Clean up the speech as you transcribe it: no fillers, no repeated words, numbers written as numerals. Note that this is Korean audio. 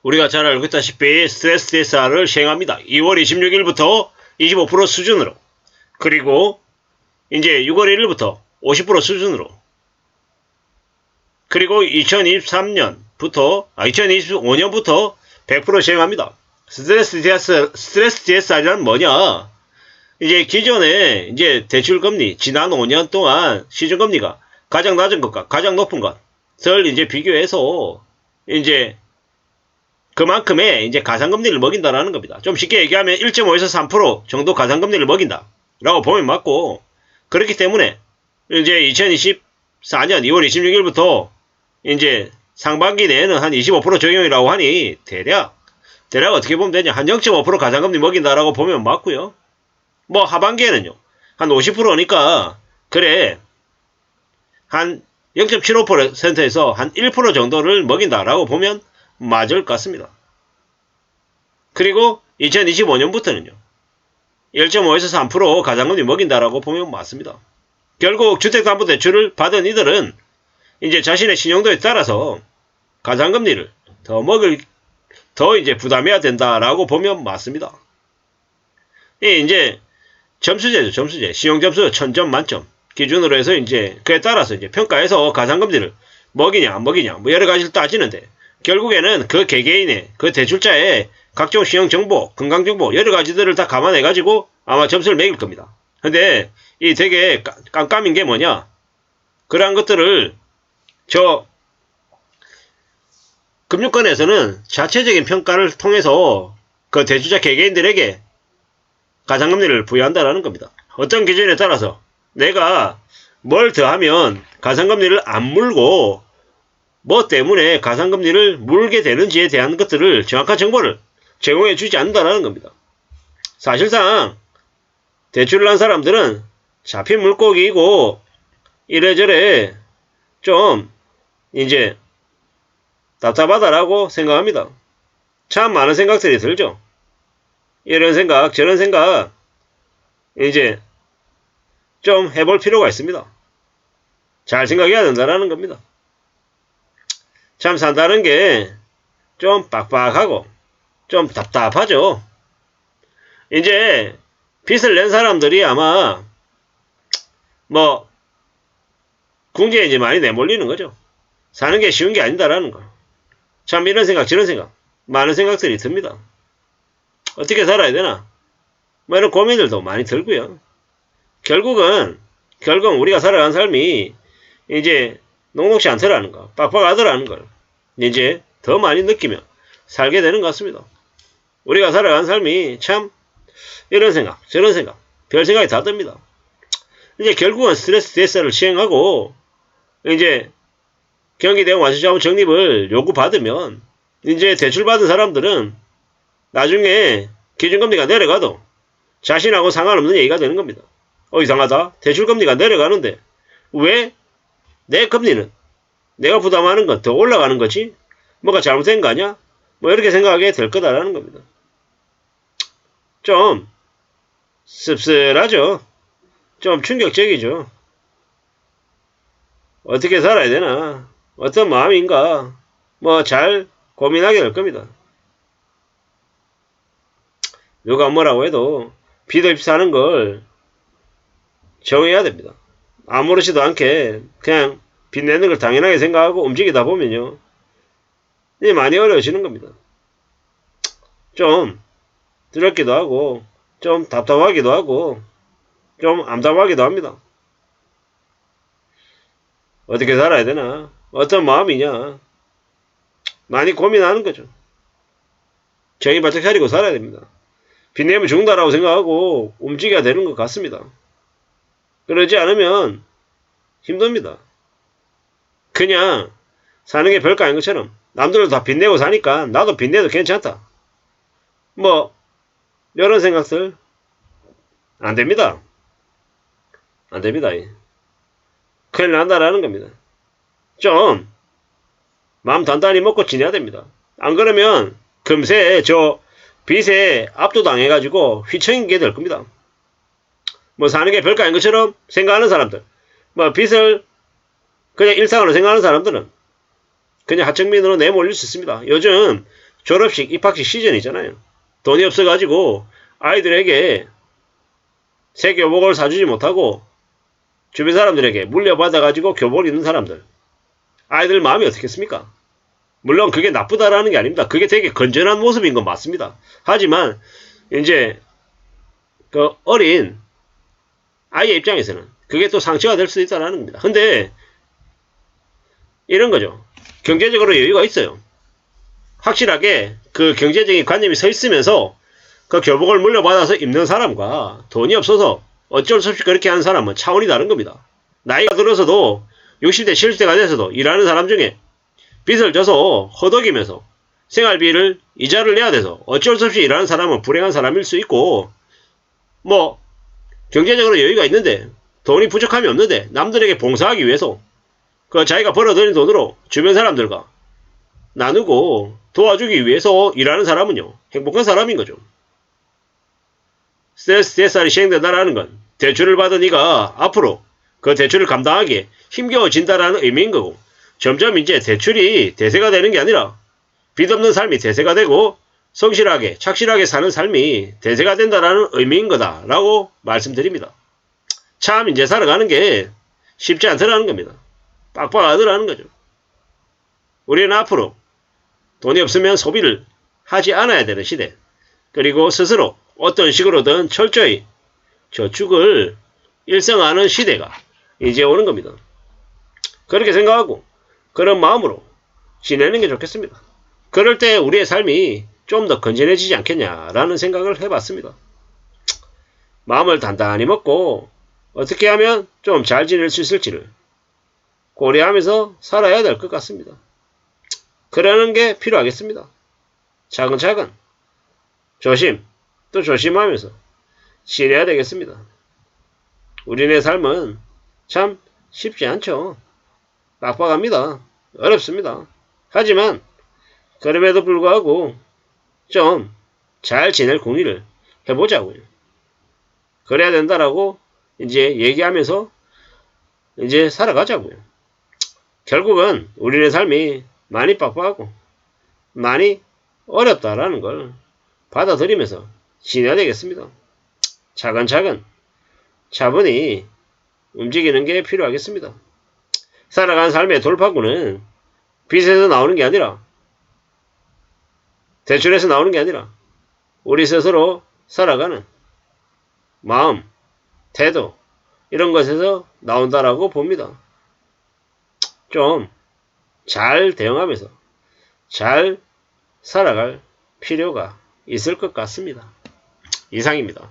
우리가 잘 알고 있다시피 스트레스 DSR을 시행합니다. 2월 26일부터 25% 수준으로, 그리고 이제 6월 1일부터 50% 수준으로, 그리고 2025년부터 100% 시행합니다. 스트레스 DSR이란 뭐냐? 이제 기존에 이제 대출금리, 지난 5년 동안 시중금리가 가장 낮은 것과 가장 높은 것을 이제 비교해서 이제 그만큼의 이제 가상금리를 먹인다라는 겁니다. 좀 쉽게 얘기하면 1.5에서 3% 정도 가상금리를 먹인다 라고 보면 맞고, 그렇기 때문에 이제 2024년 2월 26일부터 이제 상반기 내에는 한 25% 적용이라고 하니 대략 어떻게 보면 되냐, 한 0.5% 가상금리 먹인다라고 보면 맞고요. 뭐 하반기에는요 한 50%니까 그래 한 0.75%에서 한 1% 정도를 먹인다라고 보면 맞을 것 같습니다. 그리고 2025년부터는요 1.5에서 3% 가상금리 먹인다라고 보면 맞습니다. 결국 주택담보대출을 받은 이들은 이제 자신의 신용도에 따라서 가상금리를 더 이제 부담해야 된다라고 보면 맞습니다. 이제 점수제죠. 점수제. 신용점수 1000점 만점 기준으로 해서 이제 그에 따라서 이제 평가해서 가상금리를 먹이냐 안 먹이냐 뭐 여러 가지를 따지는데, 결국에는 그 개개인의 그 대출자의 각종 신용정보, 건강정보 여러 가지들을 다 감안해가지고 아마 점수를 매길 겁니다. 근데 이 되게 깜깜인 게 뭐냐, 그러한 것들을 금융권에서는 자체적인 평가를 통해서 그 대출자 개개인들에게 가상금리를 부여한다라는 겁니다. 어떤 기준에 따라서 내가 뭘 더하면 가상금리를 안 물고 뭐 때문에 가상금리를 물게 되는지에 대한 것들을 정확한 정보를 제공해 주지 않는다라는 겁니다. 사실상 대출을 한 사람들은 잡힌 물고기이고 이래저래 좀 이제 답답하다라고 생각합니다. 참 많은 생각들이 들죠. 이런 생각 저런 생각 이제 좀 해볼 필요가 있습니다. 잘 생각해야 된다라는 겁니다. 참 산다는 게 좀 빡빡하고 좀 답답하죠. 이제 빚을 낸 사람들이 아마 뭐 궁지에 이제 많이 내몰리는 거죠. 사는 게 쉬운 게 아니다라는 거. 참 이런 생각 저런 생각 많은 생각들이 듭니다. 어떻게 살아야 되나 뭐 이런 고민들도 많이 들고요. 결국은 우리가 살아가는 삶이 이제 녹록지 않더라는 거, 빡빡하더라는 걸 이제 더 많이 느끼며 살게 되는 것 같습니다. 우리가 살아가는 삶이 참 이런 생각 저런 생각 별 생각이 다 듭니다. 이제 결국은 스트레스 DSR을 시행하고 이제 경기대응 완수자본 적립을 요구받으면 이제 대출받은 사람들은 나중에 기준금리가 내려가도 자신하고 상관없는 얘기가 되는 겁니다. 이상하다. 대출금리가 내려가는데 왜 내 금리는 내가 부담하는 건 더 올라가는 거지? 뭐가 잘못된 거 아니야? 뭐 이렇게 생각하게 될 거다라는 겁니다. 좀 씁쓸하죠. 좀 충격적이죠. 어떻게 살아야 되나? 어떤 마음인가? 뭐 잘 고민하게 될 겁니다. 누가 뭐라고 해도 빚 없이 사는 걸 정해야 됩니다. 아무렇지도 않게 그냥 빚 내는 걸 당연하게 생각하고 움직이다 보면요 이제 많이 어려워지는 겁니다. 좀 두렵기도 하고 좀 답답하기도 하고 좀 암담하기도 합니다. 어떻게 살아야 되나? 어떤 마음이냐? 많이 고민하는 거죠. 정신 바짝 차리고 살아야 됩니다. 빚 내면 죽는다라고 생각하고 움직여야 되는 것 같습니다. 그러지 않으면 힘듭니다. 그냥 사는 게 별거 아닌 것처럼 남들도 다 빚내고 사니까 나도 빚내도 괜찮다. 뭐 이런 생각들 안 됩니다. 안 됩니다. 큰일 난다라는 겁니다. 좀 마음 단단히 먹고 지내야 됩니다. 안 그러면 금세 저 빚에 압도당해가지고 휘청이게 될 겁니다. 뭐 사는 게 별거 아닌 것처럼 생각하는 사람들, 뭐 빚을 그냥 일상으로 생각하는 사람들은 그냥 하청민으로 내몰릴 수 있습니다. 요즘 졸업식, 입학식 시즌이잖아요. 돈이 없어가지고 아이들에게 새 교복을 사주지 못하고 주변 사람들에게 물려받아가지고 교복을 입는 사람들. 아이들 마음이 어떻겠습니까? 물론 그게 나쁘다라는 게 아닙니다. 그게 되게 건전한 모습인 건 맞습니다. 하지만 이제 그 어린 아이의 입장에서는 그게 또 상처가 될 수 있다는 겁니다. 근데 이런 거죠. 경제적으로 여유가 있어요. 확실하게 그 경제적인 관념이 서 있으면서 그 교복을 물려받아서 입는 사람과 돈이 없어서 어쩔 수 없이 그렇게 하는 사람은 차원이 다른 겁니다. 나이가 들어서도 60대, 70대가 돼서도 일하는 사람 중에 빚을 져서 허덕이면서 생활비를 이자를 내야 돼서 어쩔 수 없이 일하는 사람은 불행한 사람일 수 있고, 뭐 경제적으로 여유가 있는데 돈이 부족함이 없는데 남들에게 봉사하기 위해서 그 자기가 벌어들인 돈으로 주변 사람들과 나누고 도와주기 위해서 일하는 사람은요, 행복한 사람인 거죠. 스트레스 대살이 시행된다라는 건 대출을 받은 이가 앞으로 그 대출을 감당하기에 힘겨워진다라는 의미인 거고, 점점 이제 대출이 대세가 되는 게 아니라 빚 없는 삶이 대세가 되고 성실하게 착실하게 사는 삶이 대세가 된다라는 의미인 거다라고 말씀드립니다. 참 이제 살아가는 게 쉽지 않더라는 겁니다. 빡빡하더라는 거죠. 우리는 앞으로 돈이 없으면 소비를 하지 않아야 되는 시대, 그리고 스스로 어떤 식으로든 철저히 저축을 일성하는 시대가 이제 오는 겁니다. 그렇게 생각하고 그런 마음으로 지내는 게 좋겠습니다. 그럴 때 우리의 삶이 좀 더 건전해지지 않겠냐라는 생각을 해봤습니다. 마음을 단단히 먹고 어떻게 하면 좀 잘 지낼 수 있을지를 고려하면서 살아야 될 것 같습니다. 그러는 게 필요하겠습니다. 차근차근 조심 또 조심하면서 지내야 되겠습니다. 우리네 삶은 참 쉽지 않죠. 빡빡합니다. 어렵습니다. 하지만 그럼에도 불구하고 좀 잘 지낼 궁리를 해보자고요. 그래야 된다라고 이제 얘기하면서 이제 살아가자고요. 결국은 우리네 삶이 많이 빡빡하고 많이 어렵다라는 걸 받아들이면서 지내야 되겠습니다. 차근차근 차분히 움직이는 게 필요하겠습니다. 살아가는 삶의 돌파구는 빚에서 나오는 게 아니라 대출에서 나오는 게 아니라 우리 스스로 살아가는 마음, 태도 이런 것에서 나온다라고 봅니다. 좀 잘 대응하면서 잘 살아갈 필요가 있을 것 같습니다. 이상입니다.